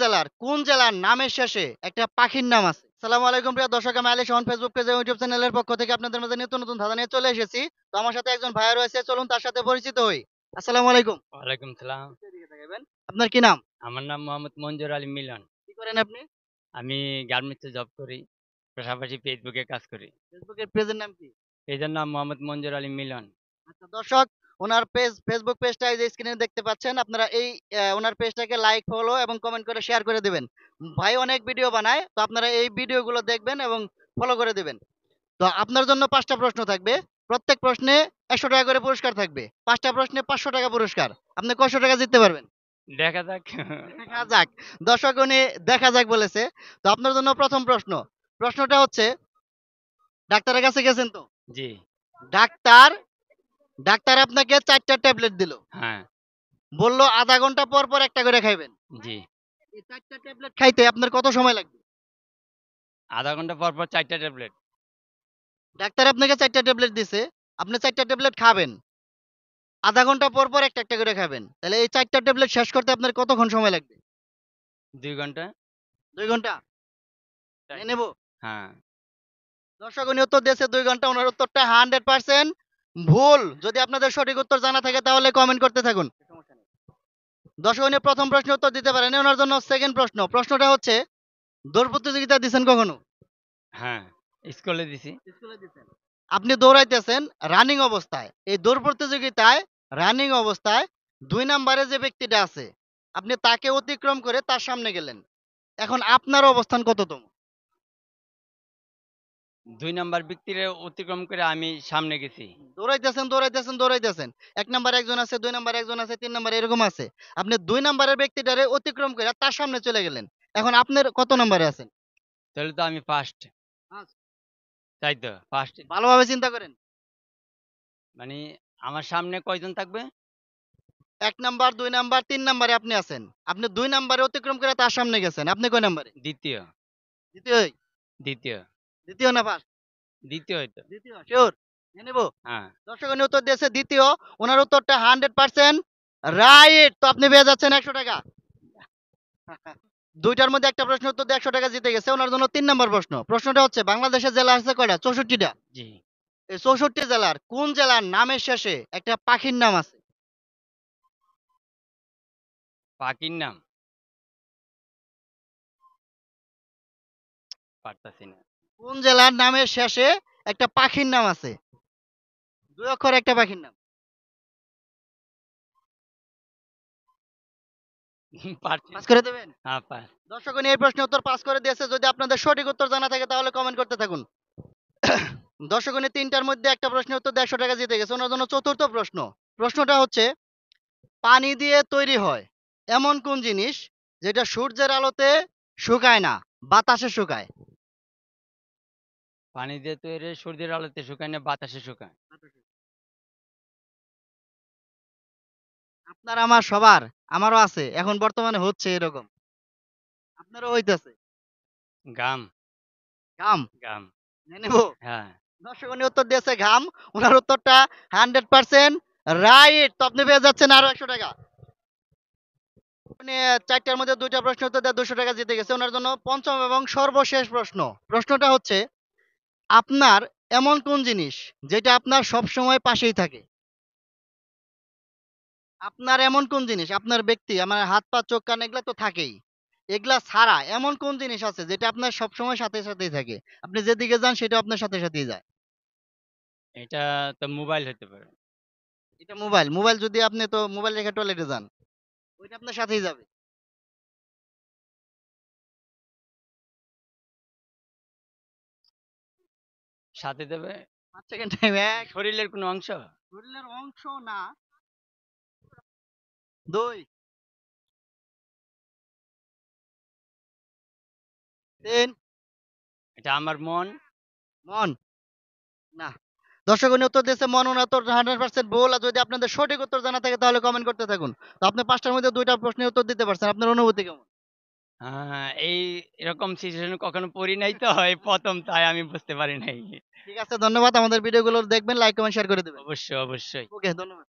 জেলার কোন জেলার নামের শেষে একটা পাখির নাম আছে? আসসালামু আলাইকুম প্রিয় দর্শক, আমি আলী শাওন ফেসবুক পেজ এবং ইউটিউব চ্যানেলের পক্ষ থেকে আপনাদের মাঝে নিত্য নতুন ধাঁধা নিয়ে চলে এসেছি। তো আমার সাথে একজন ভাইয়া রয়েছে, চলুন তার সাথে পরিচিত হই। আসসালামু আলাইকুম। ওয়ালাইকুম সালাম। এদিকে তাকাবেন। আপনার কি নাম? আমার নাম মোহাম্মদ মঞ্জুর আলী মিলন। কি করেন আপনি? আমি গার্মেন্টসে জব করি। পাশাপাশি ফেসবুকে কাজ করি। ফেসবুকের পেজের নাম কি? পেজের নাম মোহাম্মদ মঞ্জুর আলী মিলন। আচ্ছা দর্শক, ওনার ফেসবুক পেজটা এই যে স্ক্রিনে দেখতে পাচ্ছেন। আপনারা এই ওনার পেজটাকে লাইক, ফলো এবং কমেন্ট করে শেয়ার করে দিবেন। ভাই অনেক ভিডিও বানায়, তো আপনারা এই ভিডিওগুলো দেখবেন এবং ফলো করে দিবেন। তো আপনার জন্য ৫টা প্রশ্ন থাকবে। প্রত্যেক প্রশ্নে ১০০ টাকা করে পুরস্কার থাকবে। ৫টা প্রশ্নে ৫০০ টাকা পুরস্কার। আপনি কয়শো টাকা জিততে পারবেন? দেখা যাক। দেখা যাক। দর্শক উনি দেখা যাক বলেছে। তো আপনার জন্য ১ম প্রশ্ন। প্রশ্নটা হচ্ছে, ডাক্তারের কাছে গেছেন তো? জি। ডাক্তার ডাক্তার আপনাকে ৪ টা ট্যাবলেট দিল। হ্যাঁ। বলল ০.৫ ঘন্টা পর, পর একটা করে খাইবেন। জি। এই ৪ টা ট্যাবলেট খাইতে আপনার কত সময় লাগবে? আধা ঘন্টা পর পর ৪টা ট্যাবলেট। ডাক্তার আপনাকে ৪ টা ট্যাবলেট দিছে। আপনি ৪ টা ট্যাবলেট খাবেন। ০.৫ ঘন্টা পর, পর একটা, একটা করে খাবেন। তাহলে এই ৪ টা ট্যাবলেট শেষ করতে আপনার কতক্ষণ সময় লাগবে? ২ ঘন্টা। ২ ঘন্টা? তাই? নিয়ে নেব? হ্যাঁ। দর্শক উনি উত্তর দিয়েছে ২ ঘন্টা। উনার উত্তরটা 100% ভুল। যদি আপনাদের সঠিক উত্তর জানা থাকে তাহলে কমেন্ট করতে থাকুন। দর্শক উনি ১ম প্রশ্নের উত্তর দিতে পারেনি। ওনার জন্য 2nd প্রশ্ন। প্রশ্নটা হচ্ছে, দৌড় প্রতিযোগিতা দিছেন কখনো? হ্যাঁ। স্কুলে দিছি। স্কুলে দিছেন। আপনি দৌড়াইতেছেন রানিং অবস্থায়। এই দৌড় প্রতিযোগিতায় রানিং অবস্থায় ২ নাম্বারে যে ব্যক্তিটা আছে, আপনি তাকে অতিক্রম করে তার সামনে গেলেন। এখন আপনার অবস্থান কততম? ২ নাম্বার ব্যক্তিরে অতিক্রম করে আমি সামনে গেছি। দৌড়াইতেছেন, দৌড়াইতেছেন, দৌড়াইতেছেন। ১ নাম্বারে একজন আছে, ২ নাম্বারে একজন আছে, ৩ নাম্বারে এরকম আছে। আপনি ২ নাম্বারের ব্যক্তিটারে অতিক্রম করে তার সামনে চলে গেলেন। এখন আপনার কত নাম্বারে আছেন? তাহলে তো আমি ফার্স্ট। তাই তো? ফার্স্ট। ভালোভাবে চিন্তা করেন। মানে আমার সামনে কয়জন থাকবে? ১ নাম্বার, ২ নাম্বার, ৩ নাম্বারে আপনি আছেন। আপনি ২ নাম্বারে অতিক্রম করে তার সামনে গেছেন। আপনি কয় নাম্বারে? দ্বিতীয়। দ্বিতীয়ই? দ্বিতীয়। দ্বিতীয় না ফার্স্ট? দ্বিতীয় হইতো। দ্বিতীয়। সিউর? নিয়ে নিব? হ্যাঁ। দর্শক উনি উত্তর দিয়েছে দ্বিতীয়। উনার উত্তরটা 100% রাইট। তো আপনি পেয়ে যাচ্ছেন ১০০ টাকা। ২ টার মধ্যে একটা প্রশ্নের উত্তর দিয়ে ১০০ টাকা জিতে গেছে। উনার জন্য ৩ নাম্বার প্রশ্ন। প্রশ্নটা হচ্ছে, বাংলাদেশের জেলা আছে কয়টা? ৬৪ টা। জি। এই ৬৪ জেলার কোন জেলার নামের শেষে একটা পাখির নাম আছে? পাখির নাম? পারতাছি না। কোন জেলার নামের শেষে একটা পাখির নাম আছে? ২ অক্ষরের একটা পাখির নাম। পারছি পাস না। করে দেবেন? হ্যাঁ, পার। দর্শক উনি এই প্রশ্নের উত্তর পাস করে দিয়েছে। যদি আপনাদের সঠিক উত্তর জানা থাকে তাহলে কমেন্ট করতে থাকুন। দর্শক উনি ৩ টার মধ্যে একটা প্রশ্নের উত্তর দিয়ে ১০০ টাকা জিতে গেছে। ওনার জন্য ৪র্থ প্রশ্ন। প্রশ্নটা হচ্ছে, পানি দিয়ে তৈরি হয় এমন কোন জিনিস যেটা সূর্যের আলোতে শুকায় না, বাতাসে শুকায়? পানি দিয়ে তৈরি, সূর্যের আলোতে শুকায় না, বাতাসে শুকায়। আপনার আমার সবার, আমারও আছে। এখন বর্তমানে হচ্ছে এরকম। আপনারও হইতেছে। গাম। ঘাম? গাম। মেনে নেব? হ্যাঁ। দর্শক উনি উত্তর দিয়েছে ঘাম। উনার উত্তরটা 100% রাইট। তো আপনি পেয়ে যাচ্ছেন আরো ১০০ টাকা। উনি ৪ টার মধ্যে ২ টা প্রশ্নের উত্তর দিয়ে ২০০ টাকা জিতে গেছে। উনার জন্য ৫ম এবং সর্বশেষ প্রশ্ন। প্রশ্নটা হচ্ছে, আপনার এমন কোন জিনিস যেটা আপনার সবসময় পাশেই থাকে? আপনার এমন কোন জিনিস, আপনার ব্যক্তি, আমার হাত, পা, চোখ, কান এগুলা তো থাকেই। এগুলা ছাড়া এমন কোন জিনিস আছে যেটা আপনার সবসময় সাথে, সাথেই থাকে? আপনি যেদিকে যান সেটা আপনার সাথে, সাথেই যায়। এটা তো মোবাইল হতে পারে। এটা মোবাইল। মোবাইল যদি আপনি তো মোবাইল রেখে টয়লেটে যান, ওইটা আপনার সাথেই যাবে। সাথে দেবে ৫ সেকেন্ড টাইম। ১, শরীরের কোনো অংশ? শরীরের অংশ না। ২, ৩, এটা আমার মন। মন? না। দর্শক উনি উত্তর দিয়েছে মন। উনার উত্তর 100% ভুল। আর যদি আপনাদের সঠিক উত্তর জানা থাকে তাহলে কমেন্ট করতে থাকুন। তো আপনি ৫ টার মধ্যে ২ টা প্রশ্নের উত্তর দিতে পারছেন। আপনার অনুভূতি কেমন? এই এরকম সিচুয়েশন কখনো পড়ি নাই তো, এই ১ম, তাই আমি বুঝতে পারি নাই। ঠিক আছে, ধন্যবাদ। আমাদের ভিডিওগুলো দেখবেন, লাইক, কমেন্ট, শেয়ার করে দিবেন। অবশ্যই, অবশ্যই। ওকে, ধন্যবাদ।